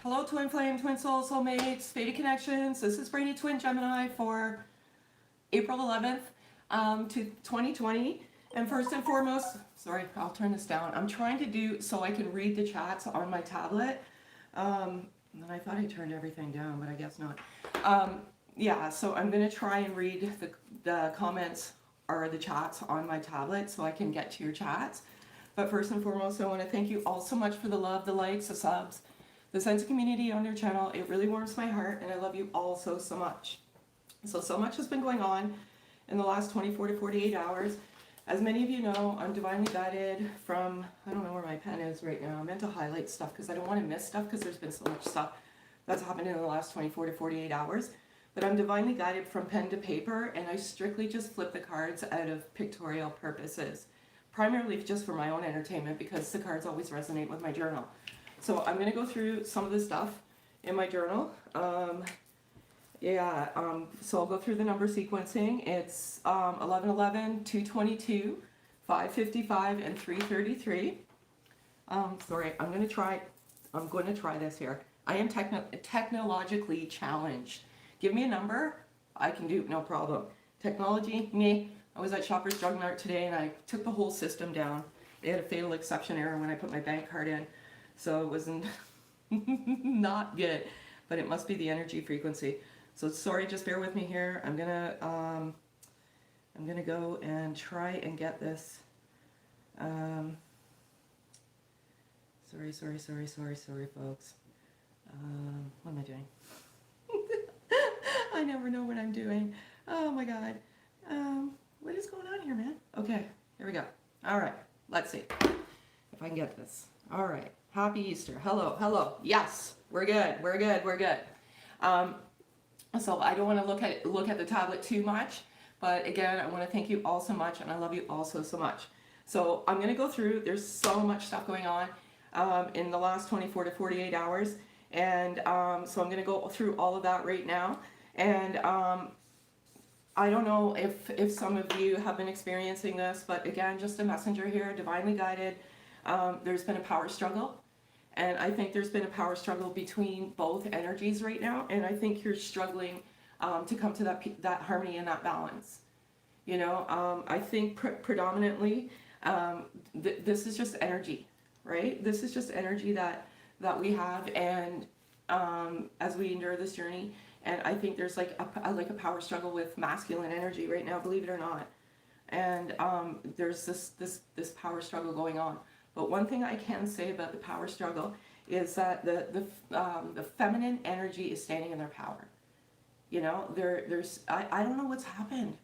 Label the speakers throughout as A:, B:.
A: Hello, Twin Flame, Twin Soul, Soulmates, Fated Connections. This is Brainy Twin Gemini for April 11th to 2020. And first and foremost, sorry, I'll turn this down. I'm trying to do so I can read the chats on my tablet. And I thought I turned everything down, but I guess not. Yeah, so I'm going to try and read the comments or the chats on my tablet so I can get to your chats. But first and foremost, I want to thank you all so much for the love, the likes, the subs, the sense of community on your channel. It really warms my heart, and I love you all so, so much. So much has been going on in the last 24 to 48 hours. As many of you know, I'm divinely guided from, I don't know where my pen is right now. I meant to highlight stuff because I don't want to miss stuff because there's been so much stuff that's happened in the last 24 to 48 hours. But I'm divinely guided from pen to paper, and I strictly just flip the cards out of pictorial purposes. Primarily just for my own entertainment because the cards always resonate with my journal. So I'm going to go through some of the stuff in my journal. So I'll go through the number sequencing. It's 1111, 222, 555, and 333. Sorry, I'm going to try this here. I am technologically challenged. Give me a number, I can do no problem. Technology, me. I was at Shoppers Drug Mart today and I took the whole system down. They had a fatal exception error when I put my bank card in. So it wasn't not good, but it must be the energy frequency. So sorry, just bear with me here. I'm gonna go and try and get this. Sorry, folks. What am I doing? I never know what I'm doing. Oh my God. What is going on here, man? Okay, here we go. All right, let's see if I can get this. All right, happy Easter. Hello. Yes, we're good. So I don't want to look at the tablet too much, but again, I want to thank you all so much, and I love you all so much. So I'm going to go through. There's so much stuff going on in the last 24 to 48 hours, and so I'm going to go through all of that right now. And I don't know if some of you have been experiencing this, but again, just a messenger here, divinely guided. There's been a power struggle, and I think there's been a power struggle between both energies right now, and I think you're struggling to come to that harmony and that balance. You know, I think predominantly this is just energy, right? This is just energy that we have, and as we endure this journey. And I think there's like a power struggle with masculine energy right now, believe it or not. And there's this power struggle going on. But one thing I can say about the power struggle is that the feminine energy is standing in their power. You know, I don't know what's happened.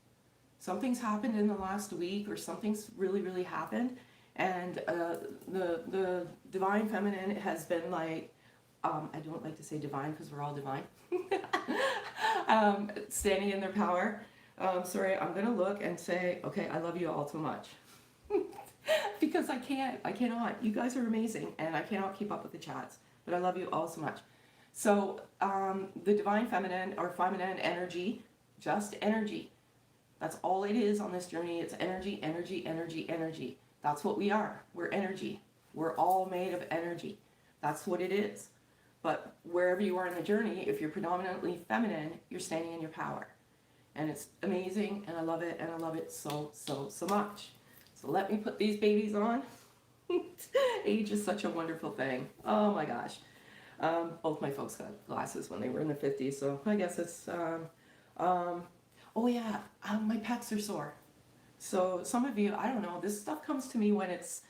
A: Something's happened in the last week, or something's really happened, and the divine feminine has been like, I don't like to say divine because we're all divine. Standing in their power. Sorry, I'm gonna look and say, okay, I love you all too much. Because I cannot. You guys are amazing, and I cannot keep up with the chats, but I love you all so much. So the divine feminine or feminine energy, just energy. That's all it is on this journey. It's energy. That's what we are. We're energy. We're all made of energy. That's what it is. But wherever you are in the journey, if you're predominantly feminine, you're standing in your power. And it's amazing, and I love it, and I love it so much. So let me put these babies on. Age is such a wonderful thing. Oh my gosh. Both my folks got glasses when they were in their 50s, so I guess it's, oh yeah, my pecs are sore. So some of you, I don't know, this stuff comes to me when it's,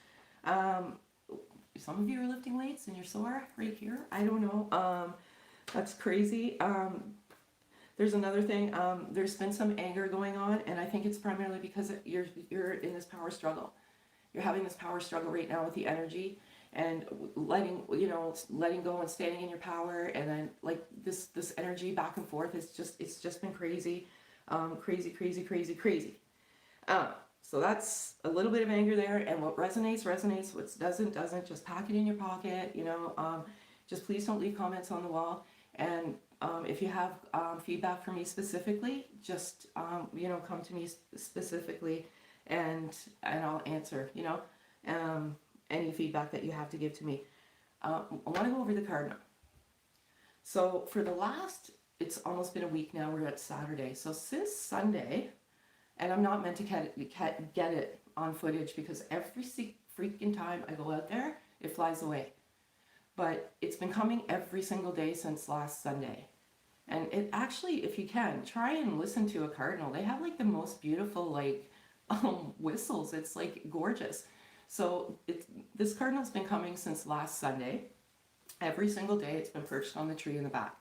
A: some of you are lifting weights and you're sore right here. I don't know. That's crazy. There's another thing. There's been some anger going on, and I think it's primarily because you're in this power struggle. You're having this power struggle right now with the energy, and letting go and standing in your power, and then like this energy back and forth it's just been crazy, crazy. So that's a little bit of anger there, and what resonates, what doesn't, just pack it in your pocket, you know. Just please don't leave comments on the wall, and if you have feedback for me specifically, just come to me specifically, and I'll answer, you know, any feedback that you have to give to me. I want to go over the card now. So for the last, it's almost been a week now, we're at Saturday. So since Sunday, and I'm not meant to get it on footage because every freaking time I go out there, it flies away. But it's been coming every single day since last Sunday. And it actually, if you can, try and listen to a cardinal. They have like the most beautiful whistles. It's like gorgeous. So this cardinal's been coming since last Sunday. Every single day it's been perched on the tree in the back.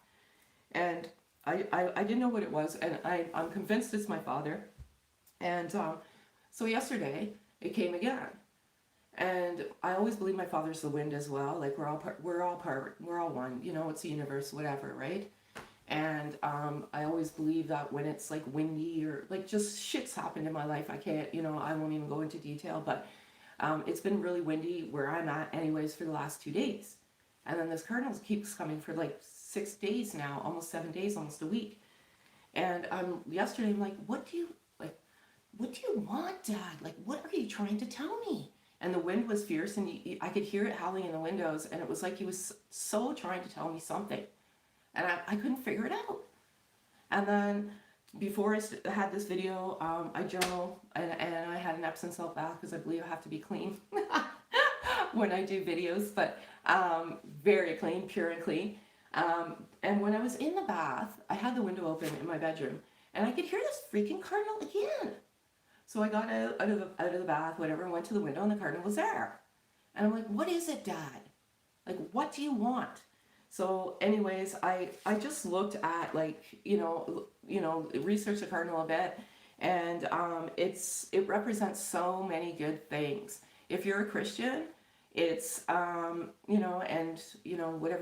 A: And I didn't know what it was, and I'm convinced it's my father. And so yesterday it came again. And I always believe my father's the wind as well. Like we're all one. You know, it's the universe, whatever, right? And I always believe that when it's like windy or like just shit's happened in my life, I can't, you know, I won't even go into detail, but it's been really windy where I'm at anyways for the last 2 days. And then this cardinal keeps coming for like 6 days now, almost 7 days, almost a week. And yesterday I'm like, what do you want, Dad? Like, what are you trying to tell me? And the wind was fierce, and I could hear it howling in the windows, and it was like he was so trying to tell me something. And I couldn't figure it out. And then before I had this video, I journal, and I had an Epsom salt bath because I believe I have to be clean when I do videos, but very clean, pure and clean. And when I was in the bath, I had the window open in my bedroom, and I could hear this freaking cardinal again. So I got out of the bath, whatever, and went to the window, and the cardinal was there. And I'm like, what is it, Dad? Like, what do you want? So anyways, I just looked at researched the cardinal a bit, and it represents so many good things. If you're a Christian, it's whatever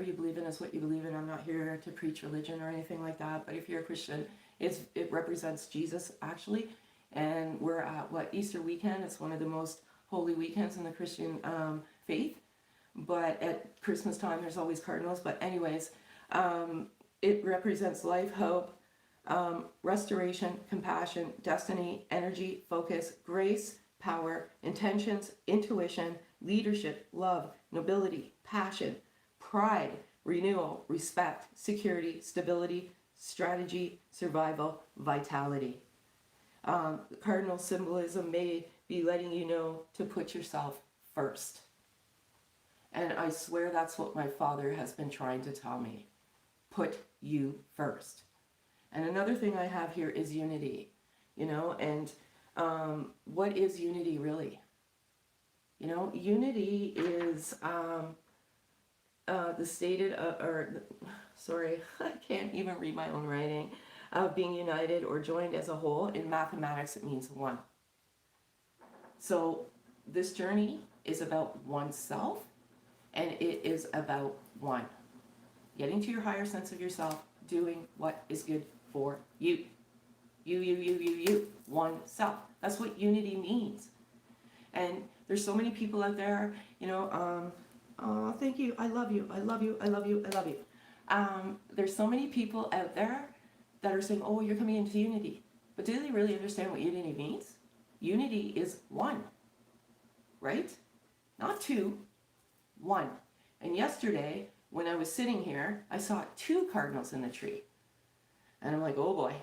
A: you believe in is what you believe in. I'm not here to preach religion or anything like that, but if you're a Christian, it represents Jesus actually. And we're at Easter weekend. It's one of the most holy weekends in the Christian faith. But at Christmas time, there's always cardinals. But anyways, it represents life, hope, restoration, compassion, destiny, energy, focus, grace, power, intentions, intuition, leadership, love, nobility, passion, pride, renewal, respect, security, stability, strategy, survival, vitality. Cardinal symbolism may be letting you know to put yourself first. And I swear that's what my father has been trying to tell me. Put you first. And another thing I have here is unity. And what is unity really? Unity is the stated, I can't even read my own writing, of being united or joined as a whole. In mathematics, it means one. So this journey is about oneself, and it is about one. Getting to your higher sense of yourself, doing what is good for you. You, one self. That's what unity means. And there's so many people out there, oh, thank you, I love you, I love you, I love you, I love you. There's so many people out there that are saying, oh, you're coming into unity. But do they really understand what unity means? Unity is one, right? Not two, one. And yesterday, when I was sitting here, I saw 2 cardinals in the tree. And I'm like, oh boy.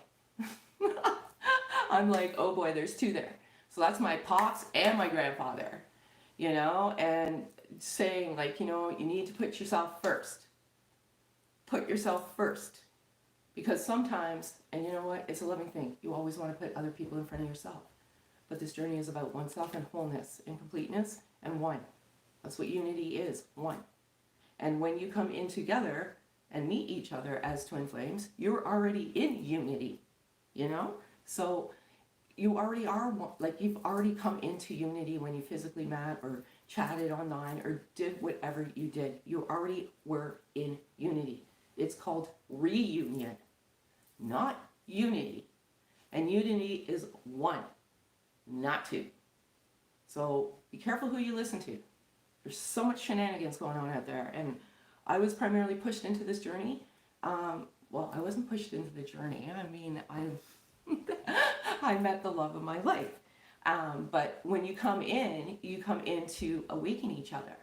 A: I'm like, oh boy, there's 2 there. So that's my pops and my grandfather, and saying you need to put yourself first. Put yourself first. Because sometimes, and you know what, it's a loving thing. You always want to put other people in front of yourself. But this journey is about oneself and wholeness and completeness and one. That's what unity is, one. And when you come in together and meet each other as twin flames, you're already in unity, So you already are, you've already come into unity when you physically met or chatted online or did whatever you did. You already were in unity. It's called reunion, not unity. And unity is one, not 2. So be careful who you listen to. There's so much shenanigans going on out there. And I was primarily pushed into this journey. Well, I wasn't pushed into the journey. I mean, I met the love of my life. But when you come in to awaken each other.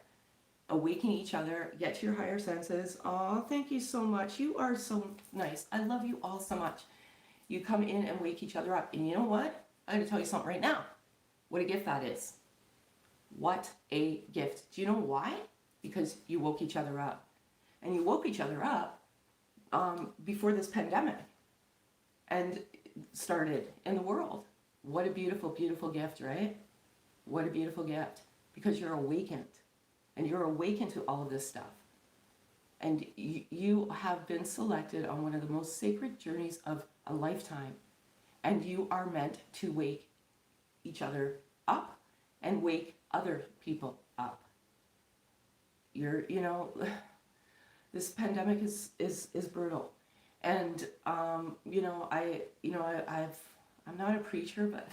A: awaken each other, get to your higher senses. Oh, thank you so much. You are so nice. I love you all so much. You come in and wake each other up. And you know what? I'm going to tell you something right now. What a gift that is. What a gift. Do you know why? Because you woke each other up. And you woke each other up before this pandemic and started in the world. What a beautiful, beautiful gift, right? What a beautiful gift. Because you're awakened. And you're awakened to all of this stuff. And you have been selected on one of the most sacred journeys of a lifetime. And you are meant to wake each other up and wake other people up. This pandemic is brutal. And I'm not a preacher, but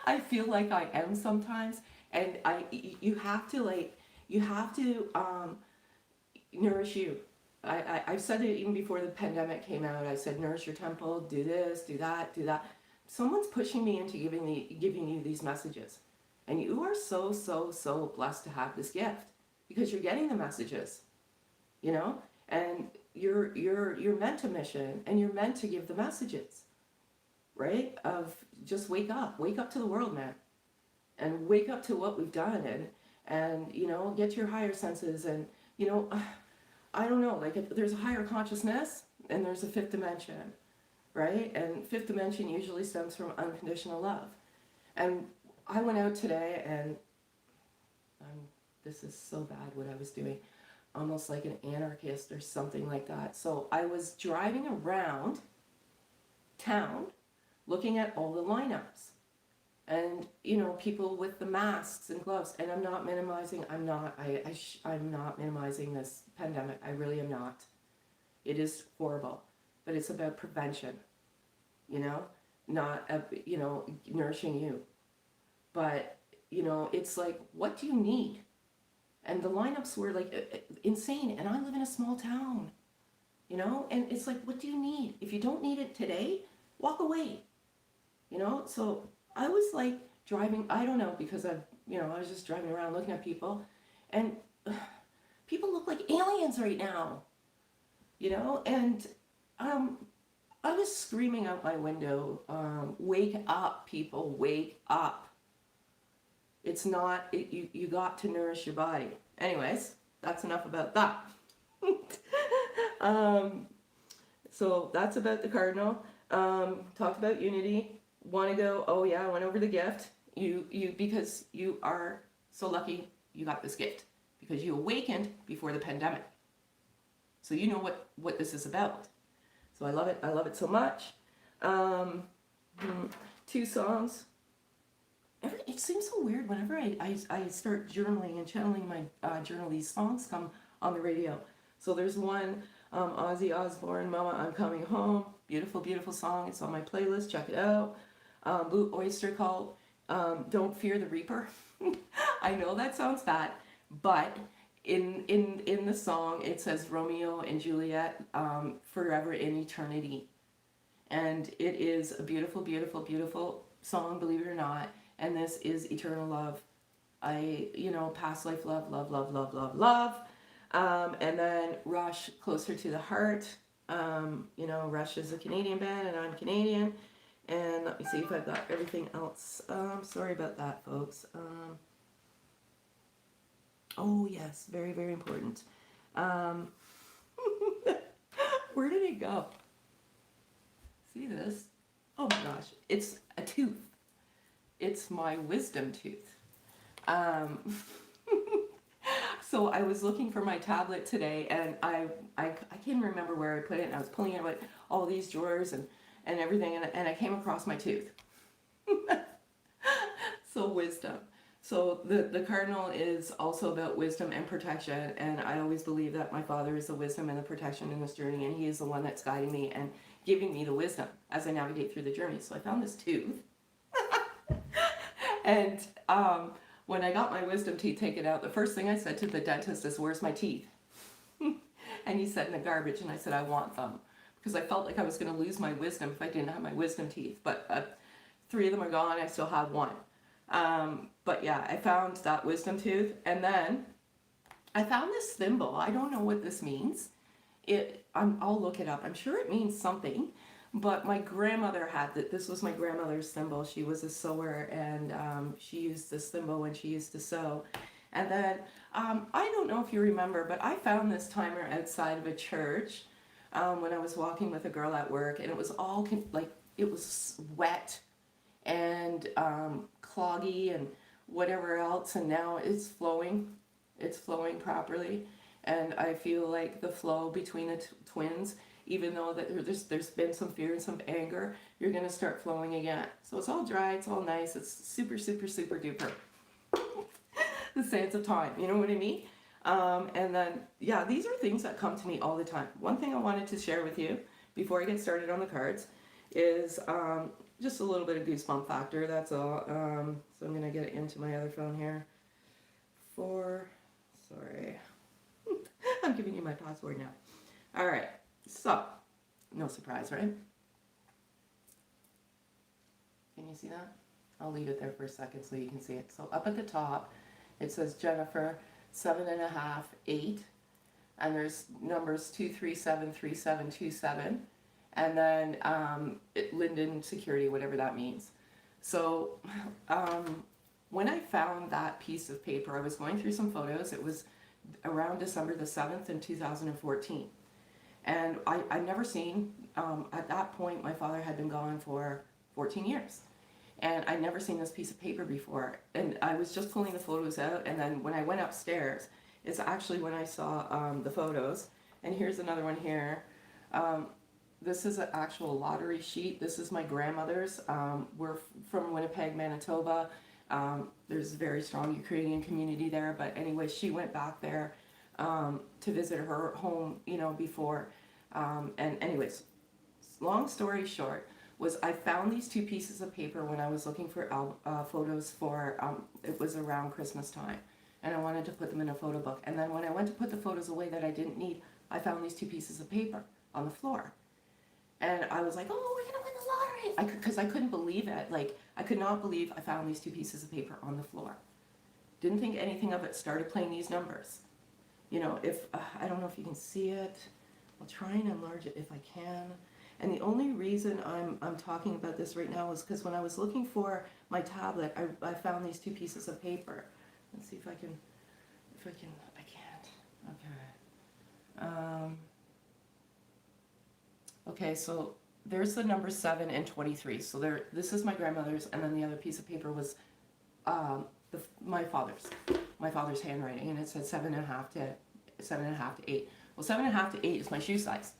A: I feel like I am sometimes. And you have to nourish you. I've said it even before the pandemic came out. I said, nourish your temple, do this, do that, do that. Someone's pushing me into giving you these messages. And you are so, so, so blessed to have this gift because you're getting the messages, and you're meant to mission and you're meant to give the messages, right? Of just wake up to the world, man, and wake up to what we've done and get to your higher senses and, I don't know, like there's a higher consciousness and there's a fifth dimension, right? And fifth dimension usually stems from unconditional love. And I went out today and this is so bad what I was doing, almost like an anarchist or something like that. So I was driving around town looking at all the lineups and people with the masks and gloves, and I'm not minimizing I'm not minimizing this pandemic. I really am not. It is horrible, but it's about prevention, not nourishing you. But it's like, what do you need? And the lineups were like insane, and I live in a small town, and it's like, what do you need? If you don't need it today, walk away. So I was like driving, I don't know, because I was just driving around looking at people, and people look like aliens right now, and I was screaming out my window, wake up, people, wake up. It's not, you got to nourish your body. Anyways, that's enough about that. So that's about the cardinal. Talked about unity. Want to go, oh yeah, I went over the gift. Because you are so lucky you got this gift. Because you awakened before the pandemic. So you know what this is about. So I love it. I love it so much. 2 songs. It seems so weird whenever I start journaling and channeling my journal, these songs come on the radio. So there's one, Ozzy Osbourne, Mama, I'm Coming Home. Beautiful, beautiful song. It's on my playlist. Check it out. Blue Oyster Cult, Don't Fear the Reaper. I know that sounds bad, but in the song it says Romeo and Juliet, forever in eternity. And it is a beautiful, beautiful, beautiful song, believe it or not. And this is eternal love. Past life love, love, love, love, love, love. And then Rush, Closer to the Heart. Rush is a Canadian band and I'm Canadian. And let me see if I've got everything else. Sorry about that, folks. Oh, yes, very, very important. Where did it go? See this? Oh my gosh, it's a tooth. It's my wisdom tooth. So I was looking for my tablet today, and I can't remember where I put it, and I was pulling out all these drawers and everything, and I came across my tooth. So wisdom. So the cardinal is also about wisdom and protection, and I always believe that my father is the wisdom and the protection in this journey, and he is the one that's guiding me and giving me the wisdom as I navigate through the journey. So I found this tooth. And when I got my wisdom teeth taken out, the first thing I said to the dentist is, where's my teeth? And he said, in the garbage. And I said, I want them. Because I felt like I was going to lose my wisdom if I didn't have my wisdom teeth. But 3 of them are gone. I still have 1. But yeah, I found that wisdom tooth. And then I found this thimble. I don't know what this means. I'll look it up. I'm sure it means something. But my grandmother had that. This was my grandmother's thimble. She was a sewer, and she used this thimble when she used to sew. And then I don't know if you remember, but I found this timer outside of a church when I was walking with a girl at work, and it was all like it was wet and cloggy and whatever else, and now it's flowing. It's flowing properly, and I feel like the flow between the twins, even though that there's been some fear and some anger, you're gonna start flowing again. So it's all dry, it's all nice, it's super super super duper. The sands of time, you know what I mean? And then yeah, these are things that come to me all the time. One thing I wanted to share with you before I get started on the cards is just a little bit of goosebump factor. That's all. So I'm gonna get into my other phone here. Sorry, I'm giving you my password now. All right, so no surprise, right? Can you see that? I'll leave it there for a second so you can see it. So up at the top, it says Jennifer 7.5 8, and there's numbers 2373727, and then Linden Security, whatever that means. So when I found that piece of paper, I was going through some photos. It was around December the 7th in 2014. And I never seen, at that point, my father had been gone for 14 years. And I'd never seen this piece of paper before. And I was just pulling the photos out, and then when I went upstairs, it's actually when I saw the photos. And here's another one here. This is an actual lottery sheet. This is my grandmother's. We're from Winnipeg, Manitoba. There's a very strong Ukrainian community there, but anyway, she went back there to visit her home, you know, before. And anyways, long story short, was I found these two pieces of paper when I was looking for photos for, it was around Christmas time, and I wanted to put them in a photo book. And then when I went to put the photos away that I didn't need, I found these two pieces of paper on the floor. And I was like, oh, we're gonna win the lottery. Because I couldn't believe it. Like, I could not believe I found these two pieces of paper on the floor. Didn't think anything of it, started playing these numbers. You know, if, I don't know if you can see it. I'll try and enlarge it if I can. And the only reason I'm talking about this right now is because when I was looking for my tablet, I found these two pieces of paper. Let's see if I can, I can't. Okay. Okay, so there's the number 7 and 23. So this is my grandmother's, and then the other piece of paper was my father's handwriting, and it said 7.5 to 8. Well, 7.5 to 8 is my shoe size.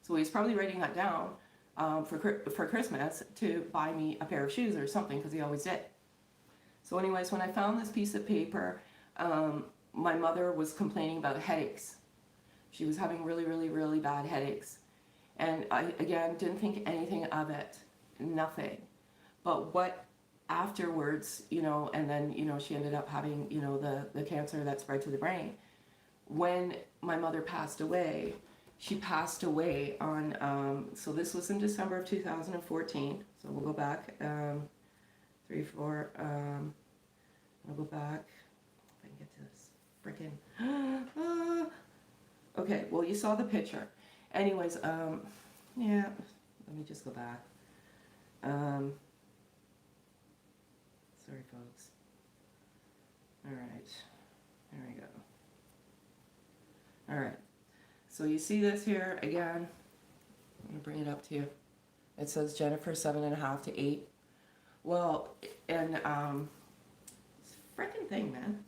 A: So he's probably writing that down for Christmas to buy me a pair of shoes or something, because he always did. So anyways, when I found this piece of paper, my mother was complaining about headaches. She was having really, really, really bad headaches. And I, again, didn't think anything of it, nothing. But what afterwards, you know, and then, you know, she ended up having, you know, the cancer that spread to the brain. When my mother passed away, she passed away on, so this was in December of 2014. So we'll go back, 3, 4, I'll go back, if I can get to this freaking, okay, well, you saw the picture. Anyways, yeah, let me just go back. Sorry, folks. All right, there we go. All right, so you see this here again. I'm gonna bring it up to you. It says Jennifer 7.5 to 8. Well, and this freaking thing, man.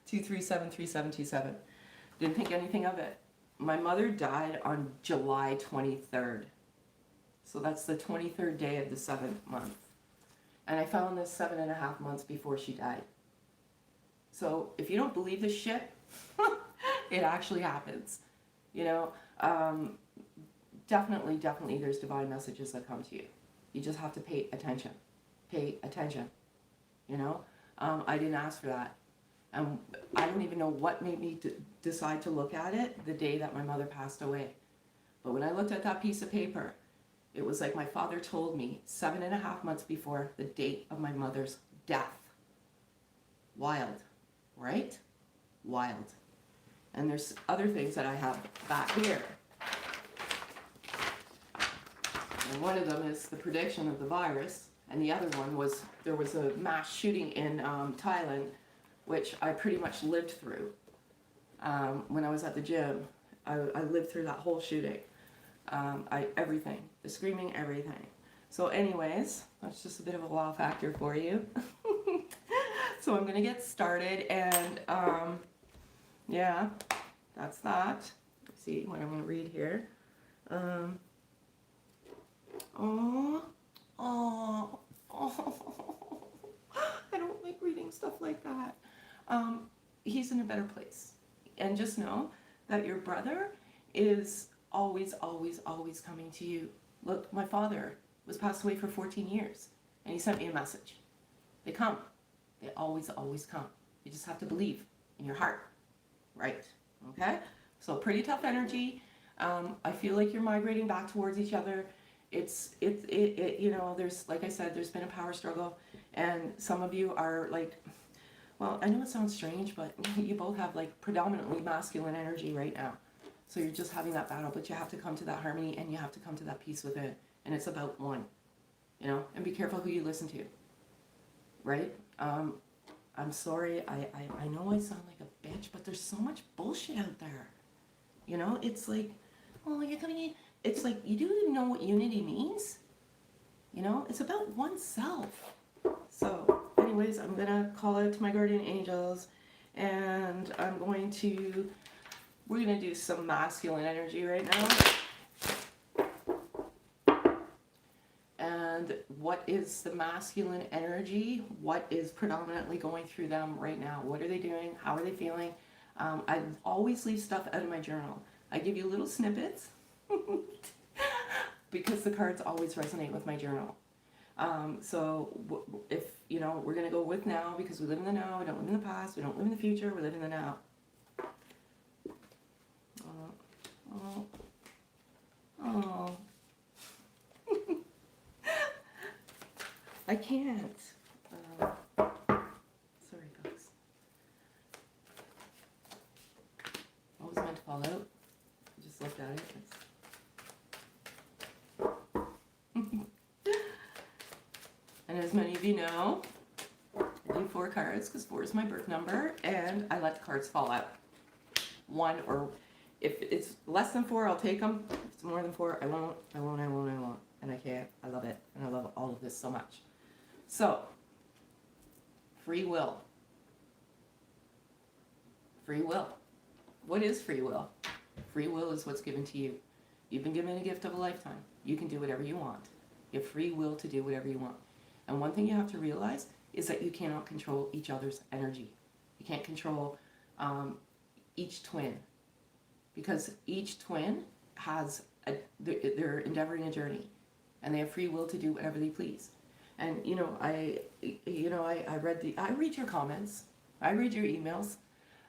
A: 2373727. Didn't think anything of it. My mother died on July 23rd. So that's the 23rd day of the 7th month. And I found this 7.5 months before she died. So if you don't believe this shit, it actually happens. You know, definitely there's divine messages that come to you. You just have to pay attention. Pay attention. You know, I didn't ask for that. I don't even know what made me decide to look at it the day that my mother passed away. But when I looked at that piece of paper, it was like my father told me 7.5 months before the date of my mother's death. Wild, right? wild. And there's other things that I have back here. And one of them is the prediction of the virus, and the other one was there was a mass shooting in Thailand, which I pretty much lived through. When I was at the gym, I lived through that whole shooting. Everything, the screaming, everything. So anyways, that's just a bit of a wow factor for you. So I'm gonna get started, and yeah, that's that. Let's see what I'm gonna read here. Oh, I don't like reading stuff like that. He's in a better place. And just know that your brother is always, always, always coming to you. Look, my father was passed away for 14 years, and he sent me a message. They come. They always, always come. You just have to believe in your heart, right? Okay? So pretty tough energy. I feel like you're migrating back towards each other. It's you know, there's, like I said, there's been a power struggle, and some of you are like, well, I know it sounds strange, but you both have like predominantly masculine energy right now. So you're just having that battle, but you have to come to that harmony, and you have to come to that peace within. And it's about one, you know, and be careful who you listen to, right? I'm sorry, I know I sound like a bitch, but there's so much bullshit out there. You know, it's like, oh, you're coming in. It's like, you do know what unity means? You know, it's about oneself. So, anyways, I'm going to call out to my guardian angels, and we're going to do some masculine energy right now. And what is the masculine energy? What is predominantly going through them right now? What are they doing? How are they feeling? I always leave stuff out of my journal. I give you little snippets because the cards always resonate with my journal. So if, you know, we're going to go with now, because we live in the now, we don't live in the past, we don't live in the future, we live in the now. Oh. I can't. Sorry, folks. What was meant to fall out? I just looked at it. And as many of you know, I do 4 cards because 4 is my birth number, and I let the cards fall out. 1, or if it's less than 4, I'll take them. If it's more than 4, I won't. And I can't. I love it. And I love all of this so much. So, free will. Free will. What is free will? Free will is what's given to you. You've been given a gift of a lifetime. You can do whatever you want. You have free will to do whatever you want. And one thing you have to realize is that you cannot control each other's energy. You can't control each twin, because each twin has they're endeavoring a journey, and they have free will to do whatever they please. And you know, I read your comments, I read your emails,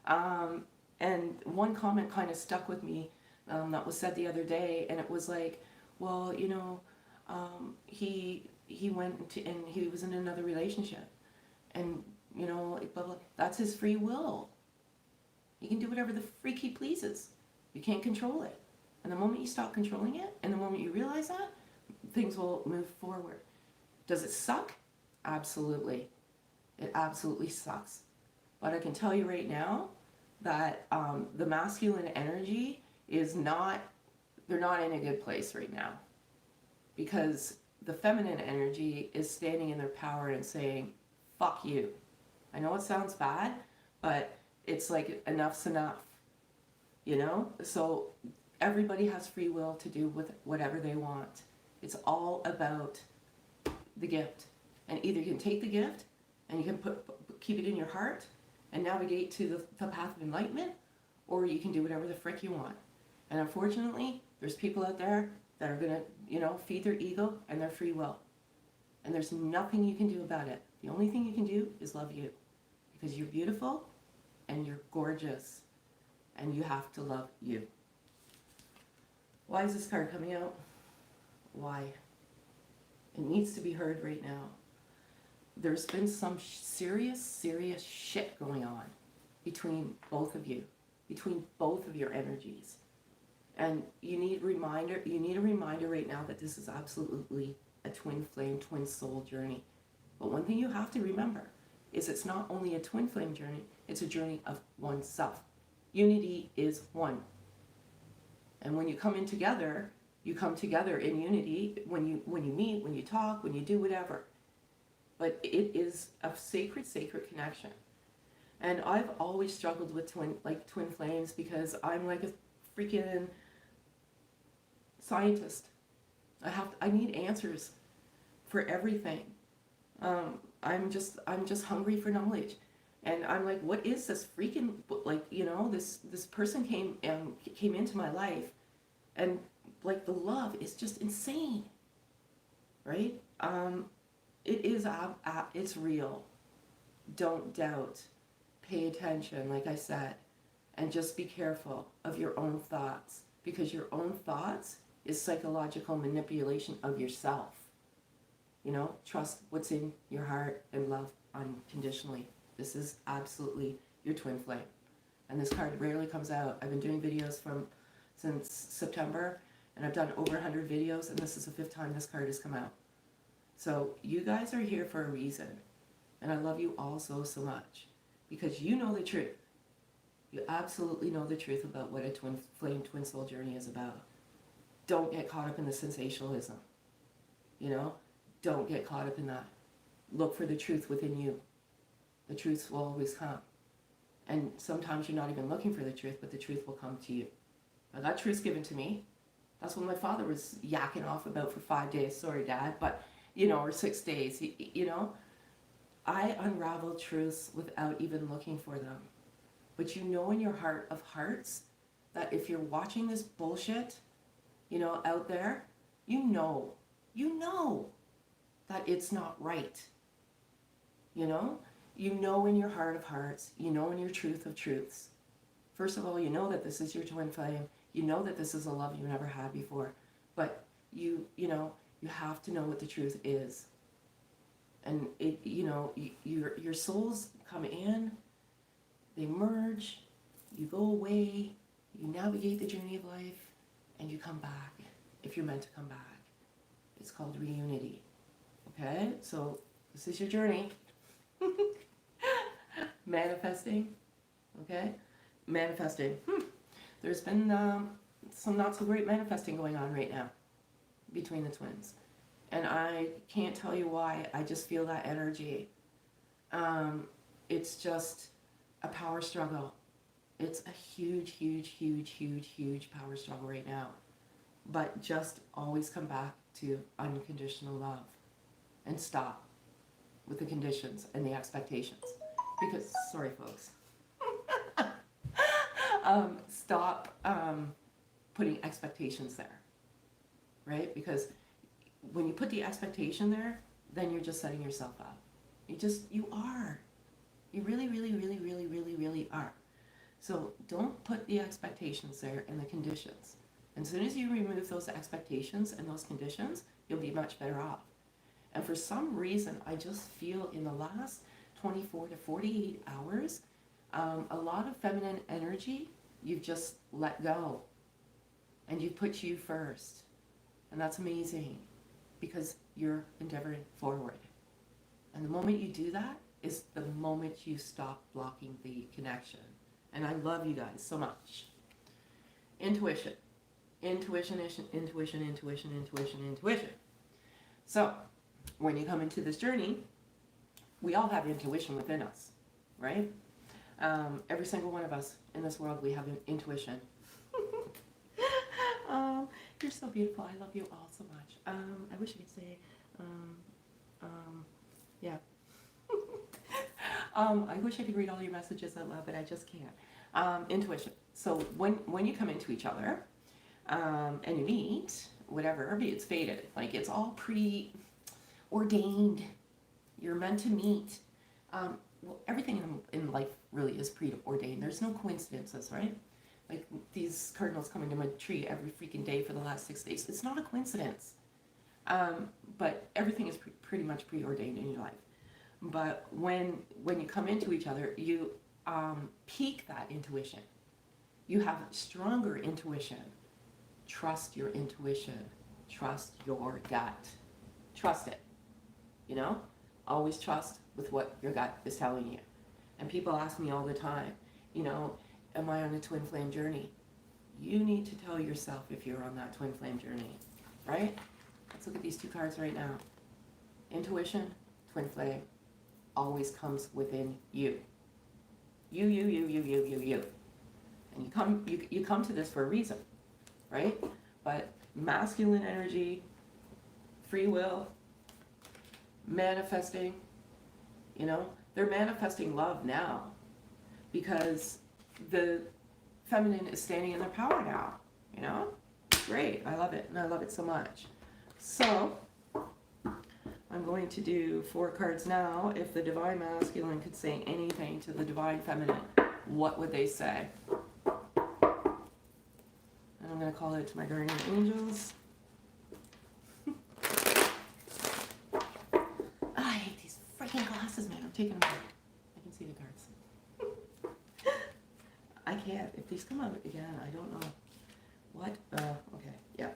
A: and one comment kind of stuck with me that was said the other day, and it was like, well, you know, he went and he was in another relationship, and you know, blah, blah, that's his free will. He can do whatever the freak he pleases. You can't control it. And the moment you stop controlling it, and the moment you realize that, things will move forward. Does it suck? Absolutely. It absolutely sucks. But I can tell you right now that the masculine energy is not, they're not in a good place right now. Because the feminine energy is standing in their power and saying, fuck you. I know it sounds bad, but it's like enough's enough. You know? So everybody has free will to do with whatever they want. It's all about the gift. And either you can take the gift and you can keep it in your heart and navigate to the path of enlightenment, or you can do whatever the frick you want. And unfortunately, there's people out there that are going to, you know, feed their ego and their free will. And there's nothing you can do about it. The only thing you can do is love you. Because you're beautiful and you're gorgeous. And you have to love you. Why is this card coming out? Why? It needs to be heard right now. There's been some serious shit going on. between both of you, between both of your energies. And you need a reminder right now that this is absolutely a twin flame, twin soul journey. But one thing you have to remember is it's not only a twin flame journey, it's a journey of oneself. Unity is one. And when you come in together, you come together in unity when you meet, when you talk, when you do whatever. But it is a sacred, sacred connection. And I've always struggled with twin flames because I'm like a freaking scientist. I need answers for everything. I'm just hungry for knowledge. And I'm like, what is this freaking, like, you know, this person came into my life, and like the love is just insane, right? It is, it's real. Don't doubt. Pay attention, like I said, and just be careful of your own thoughts, because your own thoughts is psychological manipulation of yourself. You know, trust what's in your heart and love unconditionally. This is absolutely your twin flame. And this card rarely comes out. I've been doing videos since September, and I've done over 100 videos, and this is the 5th time this card has come out. So you guys are here for a reason. And I love you all so, so much, because you know the truth. You absolutely know the truth about what a twin flame, twin soul journey is about. Don't get caught up in the sensationalism. You know, don't get caught up in that. Look for the truth within you. The truth will always come. And sometimes you're not even looking for the truth, but the truth will come to you. Now that truth's given to me. That's what my father was yakking off about for 5 days. Sorry, Dad, but, you know, or 6 days, you know. I unravel truths without even looking for them. But you know in your heart of hearts that if you're watching this bullshit, you know, out there, you know that it's not right. You know in your heart of hearts, you know in your truth of truths. First of all, you know that this is your twin flame. You know that this is a love you've never had before. But you have to know what the truth is. And it, you know, your souls come in, they merge, you go away, you navigate the journey of life, and you come back if you're meant to come back. It's called reunity. Okay? So this is your journey. Manifesting. Okay? Manifesting. There's been some not so great manifesting going on right now between the twins. And I can't tell you why. I just feel that energy. It's just a power struggle. It's a huge, huge, huge, huge, huge power struggle right now. But just always come back to unconditional love and stop with the conditions and the expectations. Because, sorry folks, stop putting expectations there, right? Because when you put the expectation there, then you're just setting yourself up. You are. You really, really, really, really, really, really are. So don't put the expectations there and the conditions. And as soon as you remove those expectations and those conditions, you'll be much better off. And for some reason, I just feel in the last 24 to 48 hours, a lot of feminine energy you've just let go. And you've put you first. And that's amazing, because you're endeavoring forward. And the moment you do that is the moment you stop blocking the connection. And I love you guys so much. Intuition. Intuition, intuition, intuition, intuition, intuition. So, when you come into this journey, we all have intuition within us, right? Every single one of us in this world, we have an intuition. You're so beautiful. I love you all so much. I wish I could say, yeah. I wish I could read all your messages out loud, but I just can't. Intuition. So when you come into each other, and you meet, whatever, it's fated. Like, it's all preordained. You're meant to meet. Well, everything in life really is preordained. There's no coincidences, right? Like these cardinals coming to my tree every freaking day for the last 6 days. It's not a coincidence. But everything is pretty much preordained in your life. But when you come into each other, you peak that intuition. You have stronger intuition. Trust your intuition. Trust your gut. Trust it. You know? Always trust with what your gut is telling you. And people ask me all the time, you know, am I on a twin flame journey? You need to tell yourself if you're on that twin flame journey, right? Let's look at these two cards right now. Intuition, twin flame, always comes within you. You. And you come to this for a reason, right? But masculine energy, free will, manifesting, you know, they're manifesting love now because the feminine is standing in their power now, you know? Great, I love it, and I love it so much. So, I'm going to do 4 cards now. If the Divine Masculine could say anything to the Divine Feminine, what would they say? And I'm going to call it to my guardian angels. I hate these freaking glasses, man. I'm taking them out. I can see the cards. I can't. If these come out again, I don't know. What? Okay. Yeah.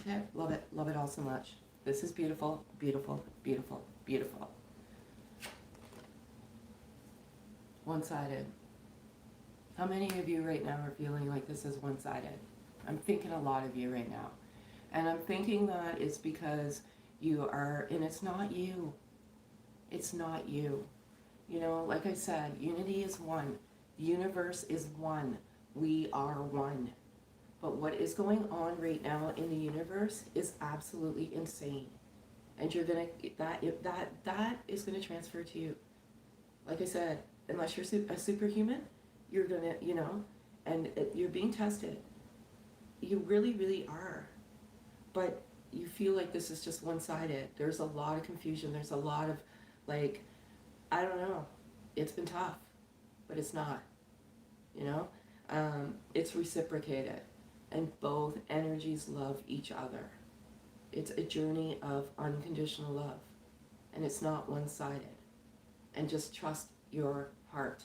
A: Okay. Love it. Love it all so much. This is beautiful, beautiful, beautiful, beautiful. One-sided. How many of you right now are feeling like this is one-sided? I'm thinking a lot of you right now. And I'm thinking that it's because you are, and it's not you. It's not you. You know, like I said, unity is one. The universe is one. We are one. But what is going on right now in the universe is absolutely insane. And you're gonna, that is gonna transfer to you. Like I said, unless you're a superhuman, you're gonna, you know, and you're being tested. You really, really are. But you feel like this is just one-sided. There's a lot of confusion. There's a lot of, like, I don't know. It's been tough, but it's not, you know? It's reciprocated, and both energies love each other. It's a journey of unconditional love, and it's not one-sided. And just trust your heart.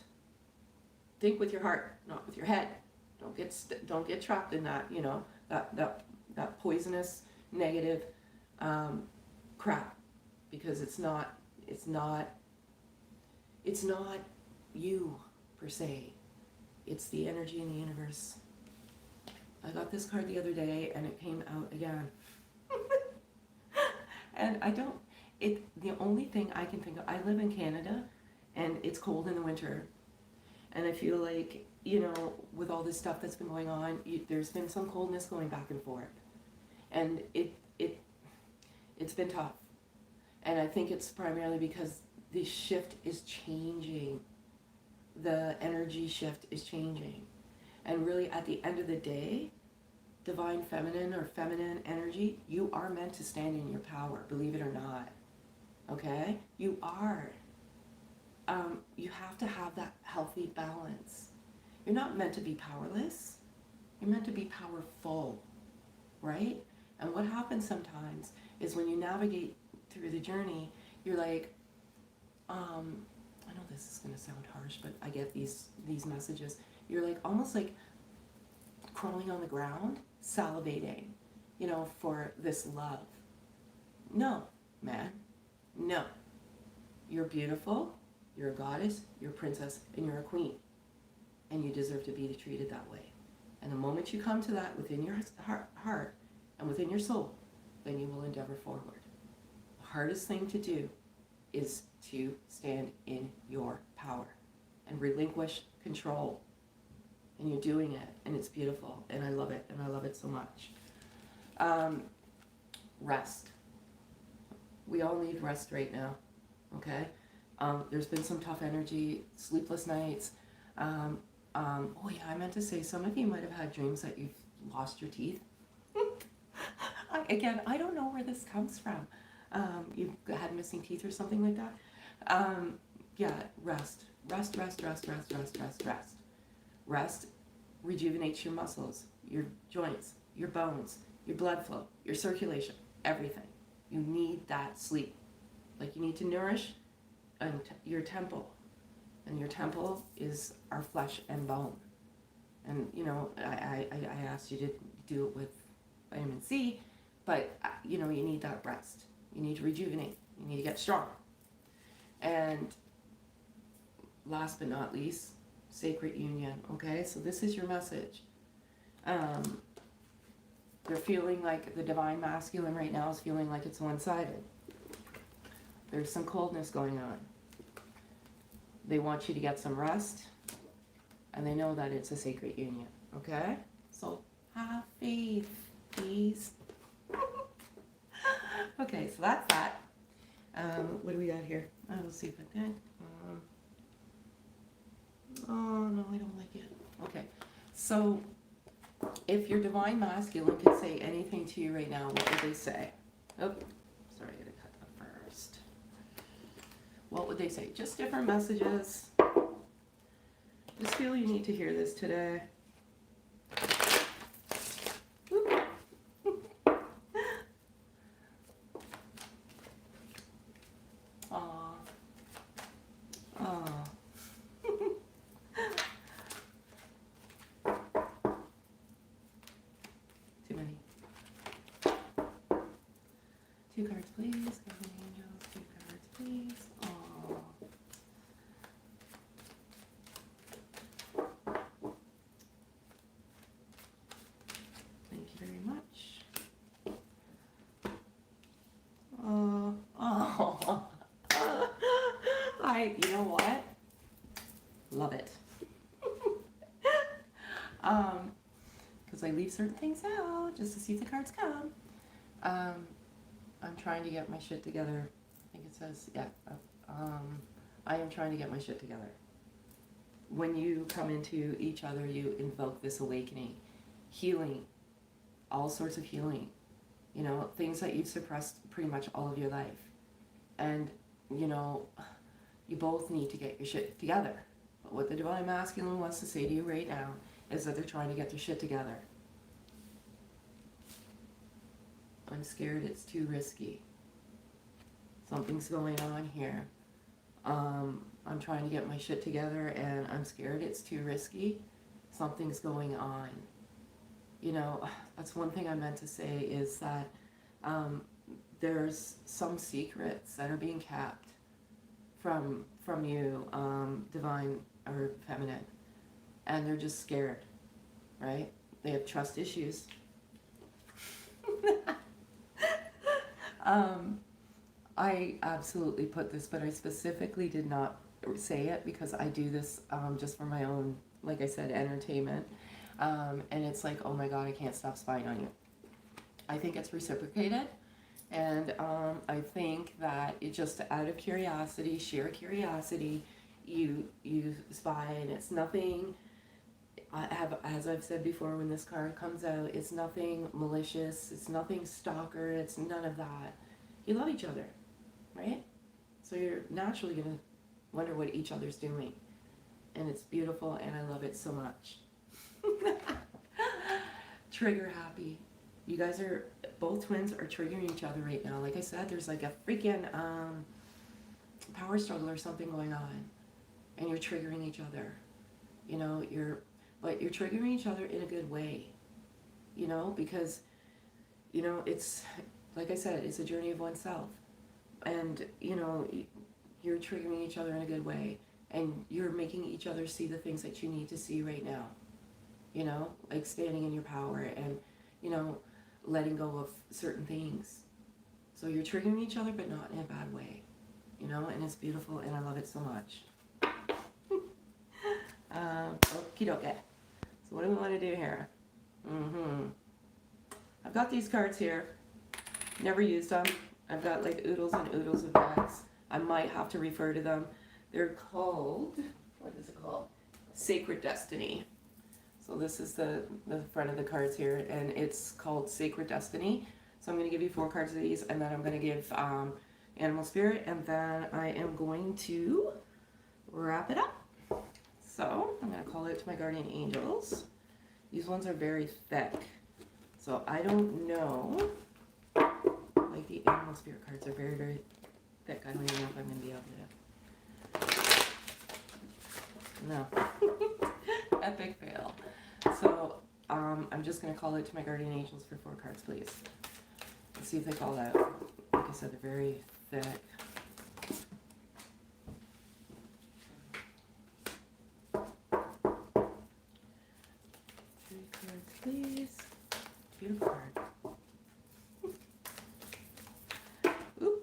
A: Think with your heart, not with your head. Don't get trapped in that, you know, that poisonous, negative crap, because it's not you per se. It's the energy in the universe. I got this card the other day and it came out again. And the only thing I can think of, I live in Canada and it's cold in the winter. And I feel like, you know, with all this stuff that's been going on, there's been some coldness going back and forth. And it's been tough. And I think it's primarily because the shift is changing. The energy shift is changing. And really, at the end of the day, divine feminine or feminine energy, you are meant to stand in your power, believe it or not. Okay? You are. You have to have that healthy balance. You're not meant to be powerless. You're meant to be powerful, right? And what happens sometimes is when you navigate through the journey, you're like, I know this is going to sound harsh, but I get these messages. You're like, almost like crawling on the ground, salivating, you know, for this love. No, man, no. You're beautiful, you're a goddess, you're a princess, and you're a queen. And you deserve to be treated that way. And the moment you come to that within your heart and within your soul, then you will endeavor forward. The hardest thing to do is to stand in your power and relinquish control. And you're doing it, and it's beautiful, and I love it, and I love it so much. Rest. We all need rest right now, okay? There's been some tough energy, sleepless nights. Oh yeah, I meant to say, some of you might have had dreams that you've lost your teeth. Again, I don't know where this comes from. You've had missing teeth or something like that. Yeah, rest. Rest rejuvenates your muscles, your joints, your bones. your blood flow, your circulation, everything. You need that sleep. Like you need to nourish your temple. And your temple is our flesh and bone. And, you know, I asked you to do it with vitamin C, but, you know, you need that rest. You need to rejuvenate. You need to get strong. And last but not least, sacred union, okay? So this is your message. They're feeling like the divine masculine right now is feeling like it's one-sided. There's some coldness going on. They want you to get some rest, and they know that it's a sacred union, okay? So have faith, please. Okay, so that's that. What do we got here? Let's see if I can. Oh, no, I don't like it. Okay, so if your divine masculine could say anything to you right now, what would they say? Oh, sorry, I gotta cut that first. What would they say? Just different messages. Just feel you need to hear this today. Aw. Aw. Too many. 2 cards, please. Guardian angels, 2 cards, please. Aw. Thank you very much. Oh. You know what? Love it. Because I leave certain things out just to see if the cards come. I'm trying to get my shit together. I think it says, yeah. I am trying to get my shit together. When you come into each other, you invoke this awakening, healing, all sorts of healing. You know, things that you've suppressed pretty much all of your life. And, you know, you both need to get your shit together. But what the Divine Masculine wants to say to you right now is that they're trying to get their shit together. I'm scared it's too risky. Something's going on here. I'm trying to get my shit together and I'm scared it's too risky. Something's going on. You know, that's one thing I meant to say is that there's some secrets that are being kept from you, divine or feminine, and they're just scared, right? They have trust issues. I absolutely put this, but I specifically did not say it because I do this just for my own, like I said, entertainment. And it's like, oh my God, I can't stop spying on you. I think it's reciprocated. And I think that it just out of curiosity, sheer curiosity, you spy, and it's nothing, as I've said before when this card comes out, it's nothing malicious, it's nothing stalker, it's none of that. You love each other, right? So you're naturally going to wonder what each other's doing. And it's beautiful, and I love it so much. Trigger happy. You guys are, both twins are triggering each other right now. Like I said, there's like a freaking power struggle or something going on. And you're triggering each other. You know, but you're triggering each other in a good way. You know, because, you know, it's, like I said, it's a journey of oneself. And, you know, you're triggering each other in a good way. And you're making each other see the things that you need to see right now. You know, like standing in your power and, you know, letting go of certain things. So you're triggering each other, but not in a bad way. You know, and it's beautiful, and I love it so much. Okie dokie. So what do we want to do here? I've got these cards here. Never used them. I've got like oodles and oodles of decks. I might have to refer to them. They're called, what is it called? Sacred Destiny. So this is the front of the cards here, and it's called Sacred Destiny. So I'm going to give you 4 cards of these, and then I'm going to give Animal Spirit, and then I am going to wrap it up. So I'm going to call out to my guardian angels. These ones are very thick. So I don't know. Like the animal spirit cards are very, very thick. I don't even know if I'm going to be able to. No. Epic fail. So I'm just going to call it to my guardian angels for 4 cards, please. Let's see if they call out. Like I said, they're very thick. Please. Beautiful card. Oop.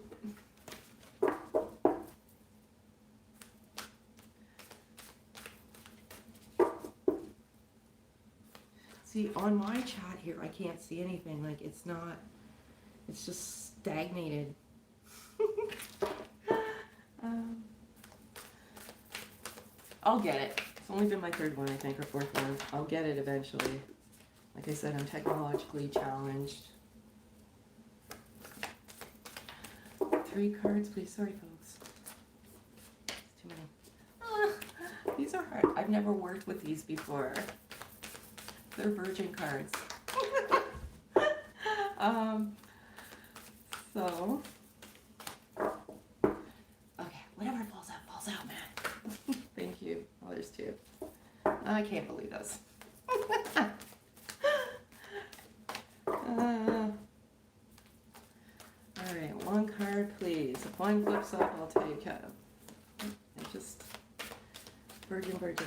A: See, on my chat here, I can't see anything. Like, it's not, it's just stagnated. I'll get it. It's only been my 3rd one, I think, or 4th one. I'll get it eventually. Like I said, I'm technologically challenged. 3 cards, please. Sorry, folks. It's too many. These are hard. I've never worked with these before. They're virgin cards. So, okay, whatever falls out, man. Thank you. Oh, there's 2. I can't believe this. All right, 1 card, please. If one flips up, I'll tell you, Kev. It's just virgin cards.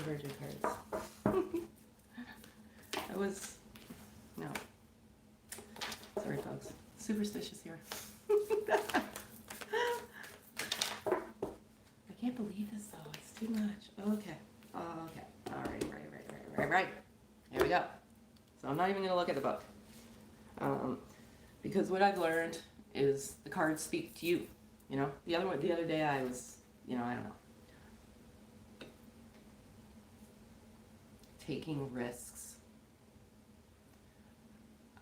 A: I was, no. Sorry, folks. Superstitious here. I can't believe this, though. It's too much. Okay. Okay. All right. Here we go. So I'm not even going to look at the book. Because what I've learned is the cards speak to you. You know, the other day I was, I don't know, taking risks.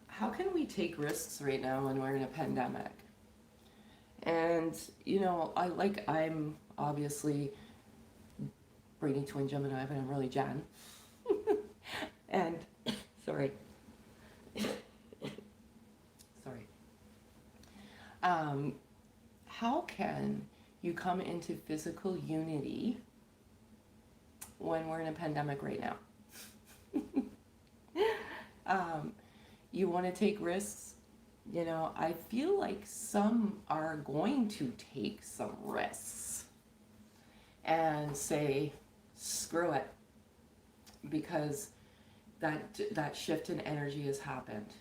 A: How can we take risks right now when we're in a pandemic? And, I'm obviously brainy twin Gemini, but I'm really Jan. And, sorry. How can you come into physical unity when we're in a pandemic right now? You want to take risks? I feel like some are going to take some risks and say, screw it, because that shift in energy has happened,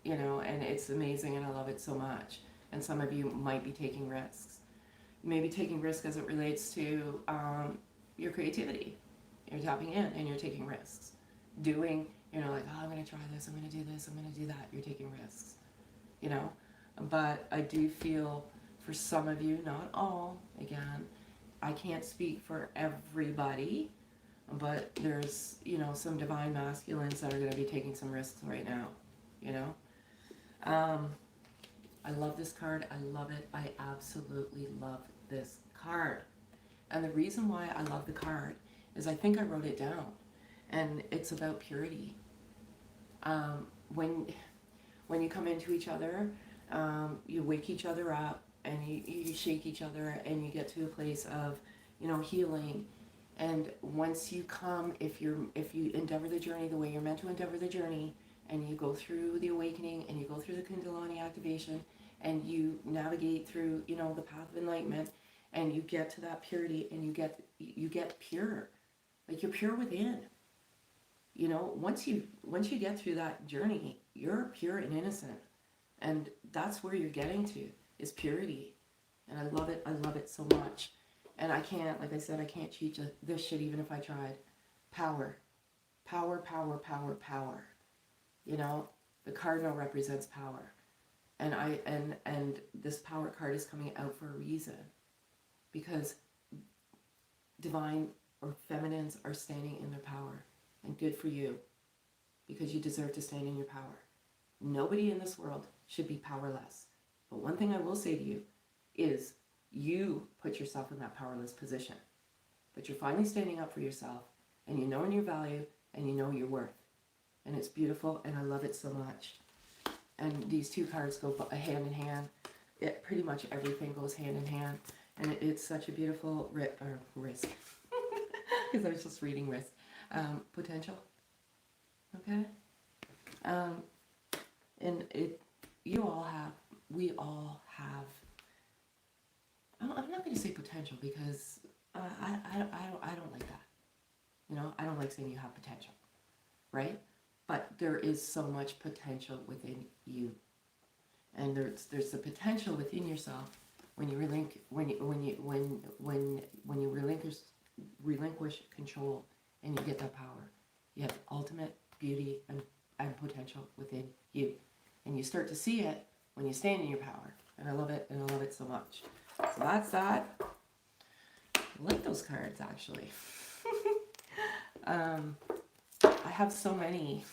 A: and it's amazing and I love it so much. And some of you might be taking risks. You may be taking risks as it relates to your creativity. You're tapping in and you're taking risks. Doing, like, oh, I'm going to try this, I'm going to do this, I'm going to do that. You're taking risks, But I do feel for some of you, not all, again, I can't speak for everybody, but there's, some divine masculines that are going to be taking some risks right now, I love this card. I love it. I absolutely love this card. And the reason why I love the card is I think I wrote it down. And it's about purity. When you come into each other, you wake each other up and you shake each other and you get to a place of, healing. And once you come, if you endeavor the journey the way you're meant to endeavor the journey, and you go through the awakening and you go through the Kundalini activation and you navigate through, the path of enlightenment, and you get to that purity and you get pure. Like, you're pure within. Once you get through that journey, you're pure and innocent. And that's where you're getting to, is purity. And I love it so much. And I can't, like I said, I can't cheat this shit even if I tried. Power. The cardinal represents power. And this power card is coming out for a reason. Because divine or feminines are standing in their power. And good for you. Because you deserve to stand in your power. Nobody in this world should be powerless. But one thing I will say to you is you put yourself in that powerless position. But you're finally standing up for yourself, and you know your value, and you know your worth. And it's beautiful, and I love it so much. And these two cards go hand in hand. Pretty much everything goes hand in hand. And it's such a beautiful risk. Because I was just reading risk. Potential. Okay? And we all have, I'm not going to say potential because I don't like that. You know, I don't like saying you have potential, right? But there is so much potential within you, and there's the potential within yourself when you relinquish control and you get that power. You have ultimate beauty and potential within you, and you start to see it when you stand in your power. And I love it, and I love it so much. So that's that. I like those cards actually. I have so many.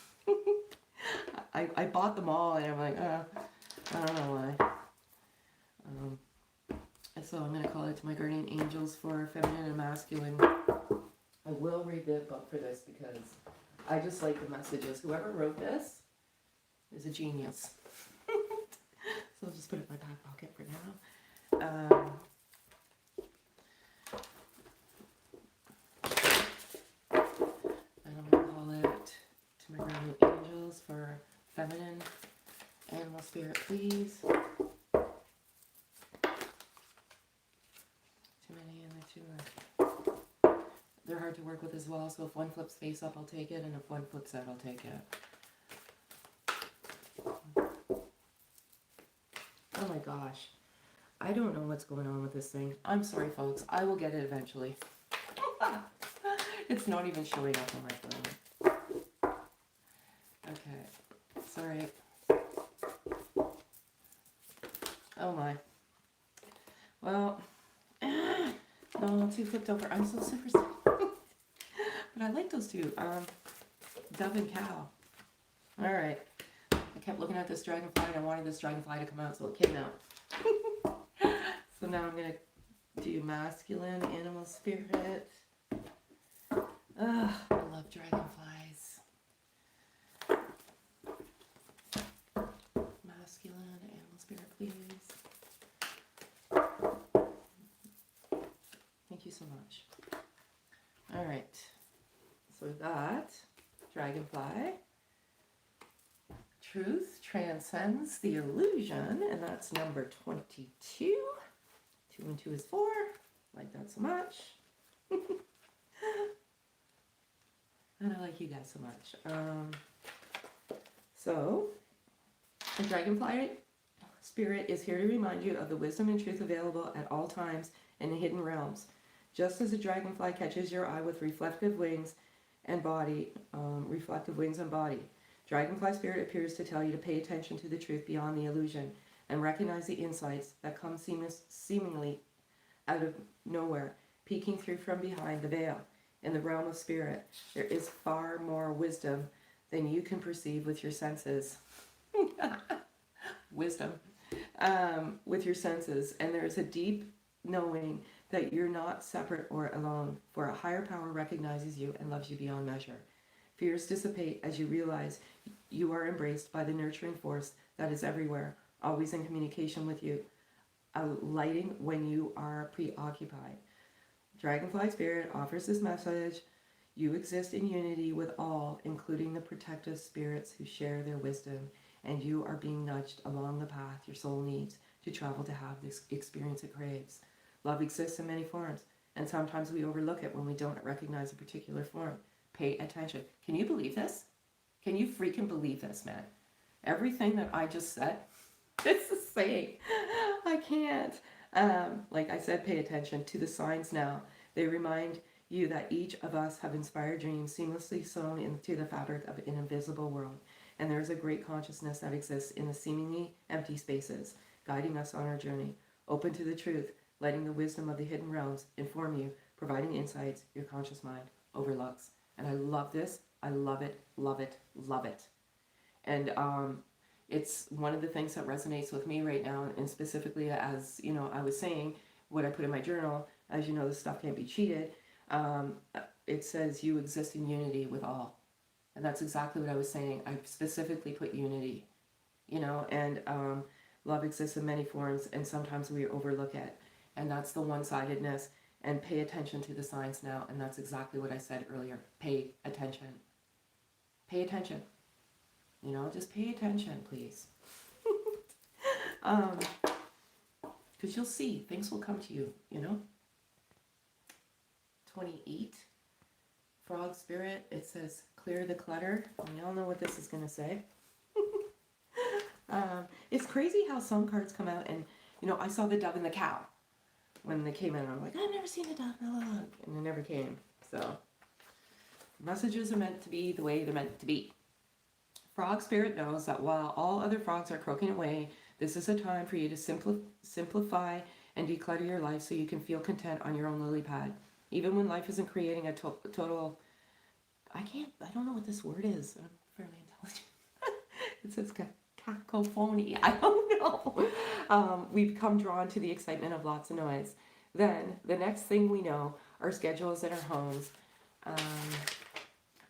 A: I bought them all, and I'm like, I don't know why. So I'm going to call it to my guardian angels for feminine and masculine. I will read the book for this because I just like the messages. Whoever wrote this is a genius. So I'll just put it in my back pocket for now. And I'm going to call it to my guardian angels for feminine animal spirit, please. They're hard to work with as well, so if one flips face up, I'll take it, and if one flips out, I'll take it. Oh my gosh. I don't know what's going on with this thing. I'm sorry, folks. I will get it eventually. It's not even showing up on my phone. Okay. Sorry. Oh my. Well, no, two flipped over. I'm so super sorry. But I like those two. Dove and cow. All right. I kept looking at this dragonfly, and I wanted this dragonfly to come out, so it came out. So now I'm going to do masculine animal spirit. I love dragonflies. Masculine animal spirit, please. Thank you so much. All right. So that dragonfly, truth transcends the illusion, and that's number 22. 2 and 2 is 4. Like that so much. And I like you guys so much. So the dragonfly spirit is here to remind you of the wisdom and truth available at all times in the hidden realms. Just as a dragonfly catches your eye with reflective wings and body, dragonfly spirit appears to tell you to pay attention to the truth beyond the illusion and recognize the insights that come seemingly out of nowhere, peeking through from behind the veil. In the realm of spirit, there is far more wisdom than you can perceive with your senses. Wisdom. With your senses, and there is a deep knowing that you're not separate or alone, for a higher power recognizes you and loves you beyond measure. Fears dissipate as you realize you are embraced by the nurturing force that is everywhere, always in communication with you, lighting when you are preoccupied. Dragonfly Spirit offers this message: you exist in unity with all, including the protective spirits who share their wisdom, and you are being nudged along the path your soul needs to travel to have this experience it craves. Love exists in many forms, and sometimes we overlook it when we don't recognize a particular form. Pay attention. Can you believe this? Can you freaking believe this, man? Everything that I just said, it's the same. I can't. Like I said, pay attention to the signs now. They remind you that each of us have inspired dreams seamlessly sewn into the fabric of an invisible world. And there is a great consciousness that exists in the seemingly empty spaces, guiding us on our journey, open to the truth, letting the wisdom of the hidden realms inform you, providing insights your conscious mind overlooks. And I love this. I love it, love it, love it. And it's one of the things that resonates with me right now, and specifically, as you know, I was saying, what I put in my journal, as you know, this stuff can't be cheated. It says you exist in unity with all. And that's exactly what I was saying. I specifically put unity. you know, and love exists in many forms, and sometimes we overlook it, and that's the one-sidedness. And pay attention to the signs now, and that's exactly what I said earlier. Pay attention. Pay attention. You know, just pay attention, please. Because you'll see, things will come to you, you know. 28, Frog Spirit, it says, clear the clutter. We all know what this is going to say. It's crazy how some cards come out, and, you know, I saw the dove and the cow when they came in. I'm like, I've never seen a dove, and it never came. So, messages are meant to be the way they're meant to be. Frog Spirit knows that while all other frogs are croaking away, this is a time for you to simplify and declutter your life so you can feel content on your own lily pad. Even when life isn't creating a total... I don't know what this word is. I'm fairly intelligent. It says cacophony. I don't know. We become drawn to the excitement of lots of noise. Then, the next thing we know, our schedules at our homes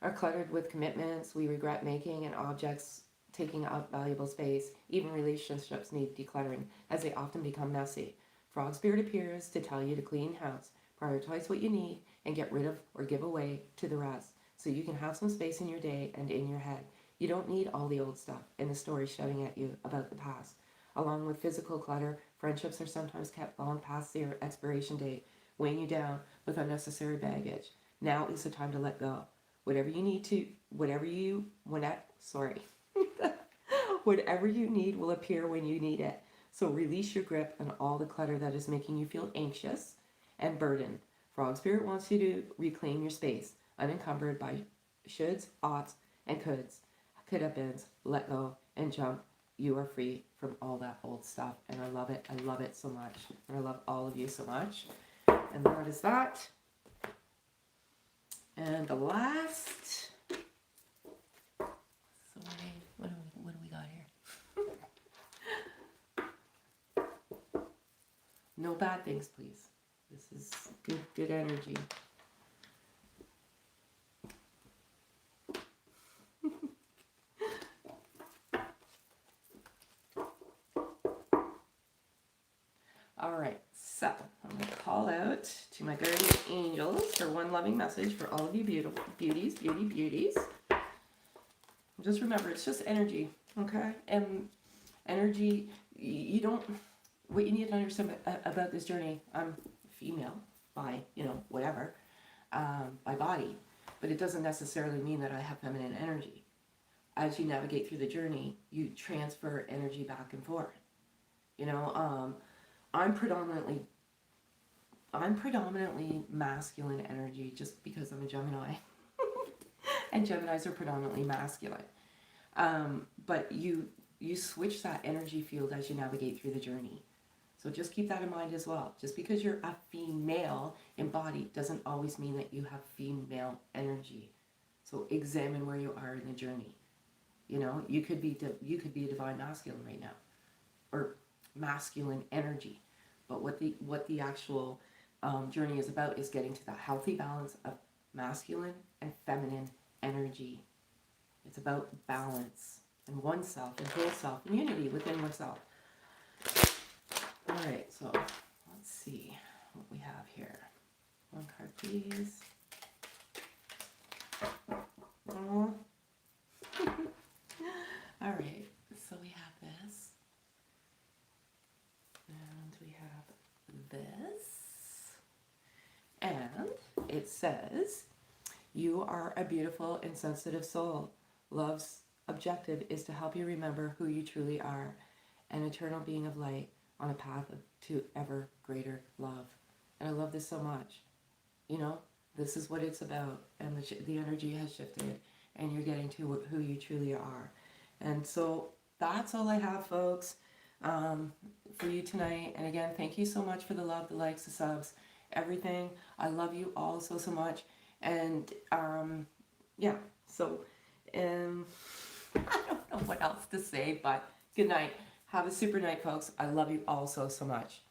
A: are cluttered with commitments we regret making and objects taking up valuable space. Even relationships need decluttering, as they often become messy. Frog Spirit appears to tell you to clean house, prioritize what you need, and get rid of or give away to the rest, so you can have some space in your day and in your head. You don't need all the old stuff and the stories shouting at you about the past. Along with physical clutter, friendships are sometimes kept long past their expiration date, weighing you down with unnecessary baggage. Now is the time to let go. Whatever you need will appear when you need it. So release your grip on all the clutter that is making you feel anxious and burdened. Frog Spirit wants you to reclaim your space, unencumbered by shoulds, oughts, and coulds. Could have beens, let go, and jump. You are free from all that old stuff, and I love it. I love it so much. I love all of you so much. And that is that. And the last... Sorry, what do we got here? No bad things, please. This is good energy. All right, so I'm going to call out to my guardian angels for one loving message for all of you beautiful beauties. Just remember, it's just energy, okay? And energy, you don't... What you need to understand about this journey, I'm female by, whatever, by body, but it doesn't necessarily mean that I have feminine energy. As you navigate through the journey, you transfer energy back and forth. I'm predominantly masculine energy just because I'm a Gemini. And Geminis are predominantly masculine. But you switch that energy field as you navigate through the journey. So just keep that in mind as well. Just because you're a female embodied doesn't always mean that you have female energy. So examine where you are in the journey. You could be a divine masculine right now, or masculine energy. But what the actual journey is about is getting to that healthy balance of masculine and feminine energy. It's about balance and oneself and whole self and unity within oneself. All right, so let's see what we have here. One card, please. Oh. All right, so we have this. And we have this. And it says, you are a beautiful and sensitive soul. Love's objective is to help you remember who you truly are, an eternal being of light on a path to ever greater love. And I love this so much. This is what it's about. And the energy has shifted, and you're getting to who you truly are. And so that's all I have, folks, for you tonight. And again, thank you so much for the love, the likes, the subs, everything. I love you all so much. And yeah, so I don't know what else to say, but good night. Have a super night, folks. I love you all so much.